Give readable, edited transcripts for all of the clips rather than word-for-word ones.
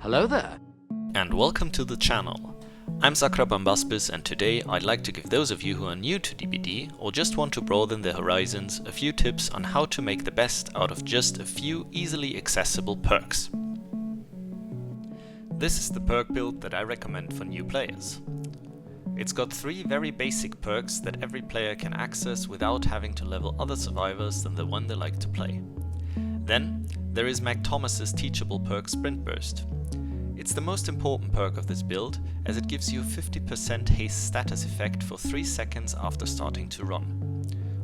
Hello there! And welcome to the channel. I'm Sakra Bambaspis, and today I'd like to give those of you who are new to DBD or just want to broaden their horizons a few tips on how to make the best out of just a few easily accessible perks. This is the perk build that I recommend for new players. It's got 3 very basic perks that every player can access without having to level other survivors than the one they like to play. Then there is Mac Thomas's teachable perk Sprint Burst. It's the most important perk of this build, as it gives you a 50% haste status effect for 3 seconds after starting to run.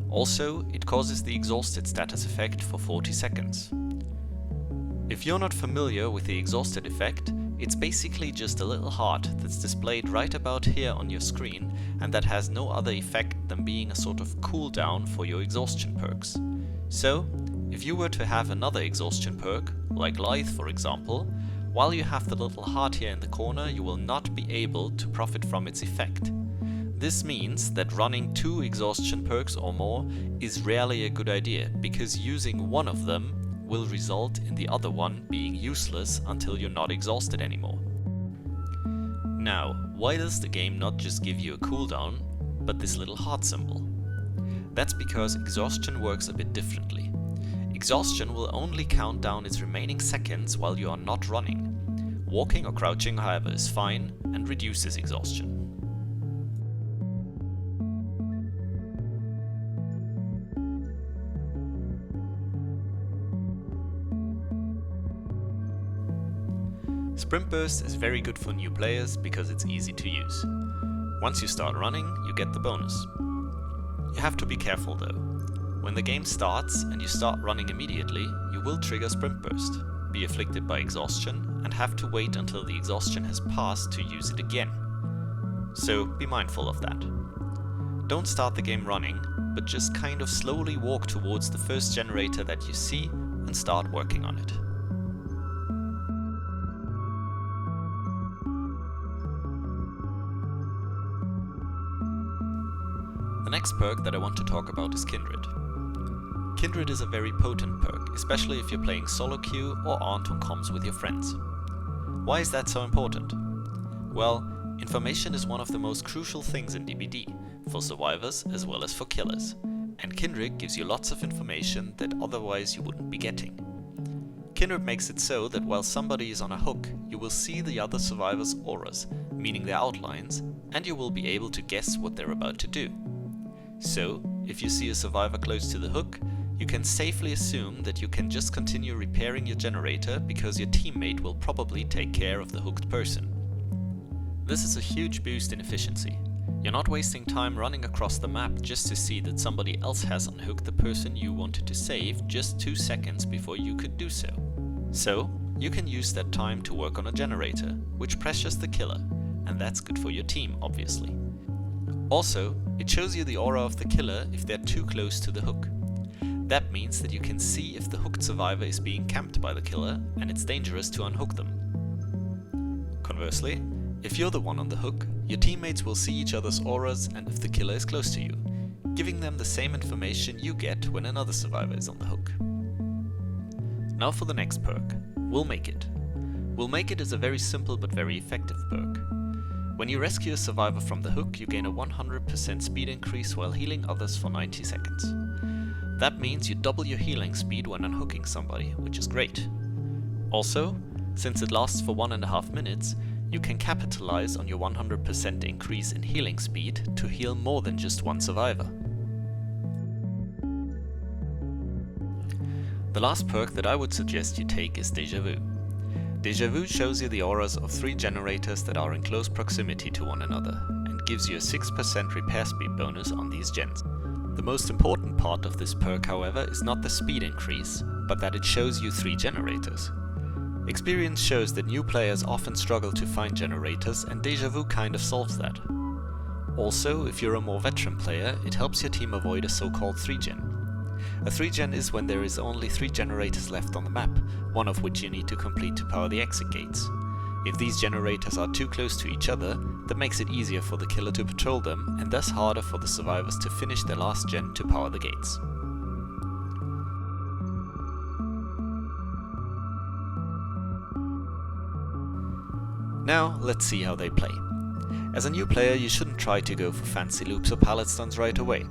Also, it causes the exhausted status effect for 40 seconds. If you're not familiar with the exhausted effect, it's basically just a little heart that's displayed right about here on your screen and that has no other effect than being a sort of cooldown for your exhaustion perks. So, if you were to have another exhaustion perk, like Lithe for example, while you have the little heart here in the corner, you will not be able to profit from its effect. This means that running 2 exhaustion perks or more is rarely a good idea, because using one of them will result in the other one being useless until you're not exhausted anymore. Now, why does the game not just give you a cooldown, but this little heart symbol? That's because exhaustion works a bit differently. Exhaustion will only count down its remaining seconds while you are not running. Walking or crouching, however, is fine and reduces exhaustion. Sprint Burst is very good for new players because it's easy to use. Once you start running, you get the bonus. You have to be careful though. When the game starts and you start running immediately, you will trigger Sprint Burst, be afflicted by exhaustion, and have to wait until the exhaustion has passed to use it again. So be mindful of that. Don't start the game running, but just kind of slowly walk towards the first generator that you see and start working on it. The next perk that I want to talk about is Kindred. Kindred is a very potent perk, especially if you're playing solo queue or aren't on comms with your friends. Why is that so important? Well, information is one of the most crucial things in DBD, for survivors as well as for killers, and Kindred gives you lots of information that otherwise you wouldn't be getting. Kindred makes it so that while somebody is on a hook, you will see the other survivors' auras, meaning their outlines, and you will be able to guess what they're about to do. So, if you see a survivor close to the hook, you can safely assume that you can just continue repairing your generator because your teammate will probably take care of the hooked person. This is a huge boost in efficiency. You're not wasting time running across the map just to see that somebody else has unhooked the person you wanted to save just 2 seconds before you could do so. So, you can use that time to work on a generator, which pressures the killer, and that's good for your team, obviously. Also, it shows you the aura of the killer if they're too close to the hook. That means that you can see if the hooked survivor is being camped by the killer and it's dangerous to unhook them. Conversely, if you're the one on the hook, your teammates will see each other's auras and if the killer is close to you, giving them the same information you get when another survivor is on the hook. Now for the next perk, We'll Make It. We'll Make It is a very simple but very effective perk. When you rescue a survivor from the hook, you gain a 100% speed increase while healing others for 90 seconds. That means you double your healing speed when unhooking somebody, which is great. Also, since it lasts for 1.5 minutes, you can capitalize on your 100% increase in healing speed to heal more than just one survivor. The last perk that I would suggest you take is Deja Vu. Deja Vu shows you the auras of 3 generators that are in close proximity to one another, and gives you a 6% repair speed bonus on these gens. The most important part of this perk, however, is not the speed increase, but that it shows you 3 generators. Experience shows that new players often struggle to find generators, and Deja Vu kind of solves that. Also, if you're a more veteran player, it helps your team avoid a so-called 3-gen. A 3-gen is when there is only 3 generators left on the map, one of which you need to complete to power the exit gates. If these generators are too close to each other, that makes it easier for the killer to patrol them, and thus harder for the survivors to finish their last gen to power the gates. Now let's see how they play. As a new player, you shouldn't try to go for fancy loops or pallet stuns right away.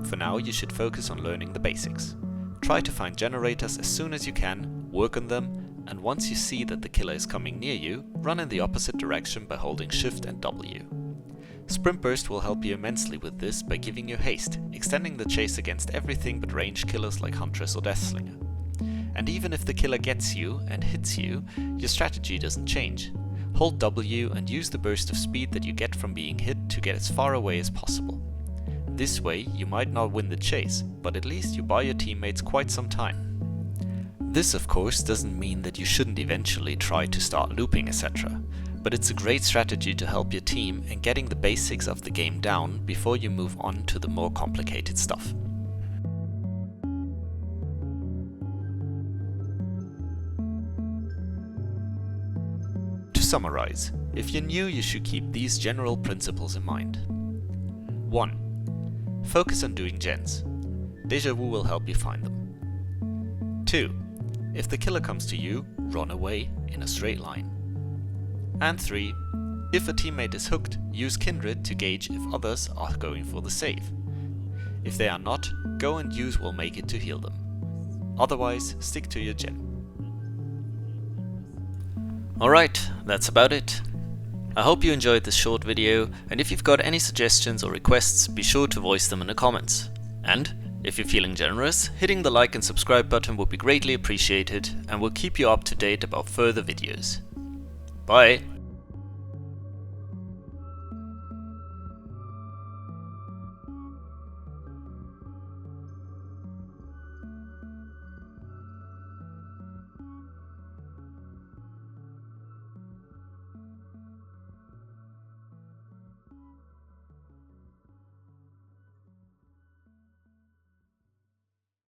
For now, you should focus on learning the basics. Try to find generators as soon as you can, work on them, and once you see that the killer is coming near you, run in the opposite direction by holding Shift and W. Sprint Burst will help you immensely with this by giving you haste, extending the chase against everything but ranged killers like Huntress or Deathslinger. And even if the killer gets you and hits you, your strategy doesn't change. Hold W and use the burst of speed that you get from being hit to get as far away as possible. This way, you might not win the chase, but at least you buy your teammates quite some time. This of course doesn't mean that you shouldn't eventually try to start looping etc, but it's a great strategy to help your team in getting the basics of the game down before you move on to the more complicated stuff. To summarize, if you're new, you should keep these general principles in mind. 1. Focus on doing gens. Deja vu will help you find them. 2. If the killer comes to you, run away in a straight line. And 3. If a teammate is hooked, use Kindred to gauge if others are going for the save. If they are not, go and use will make it to heal them. Otherwise, stick to your gen. Alright, that's about it. I hope you enjoyed this short video, and if you've got any suggestions or requests, be sure to voice them in the comments. And if you're feeling generous, hitting the like and subscribe button would be greatly appreciated, and will keep you up to date about further videos. Bye!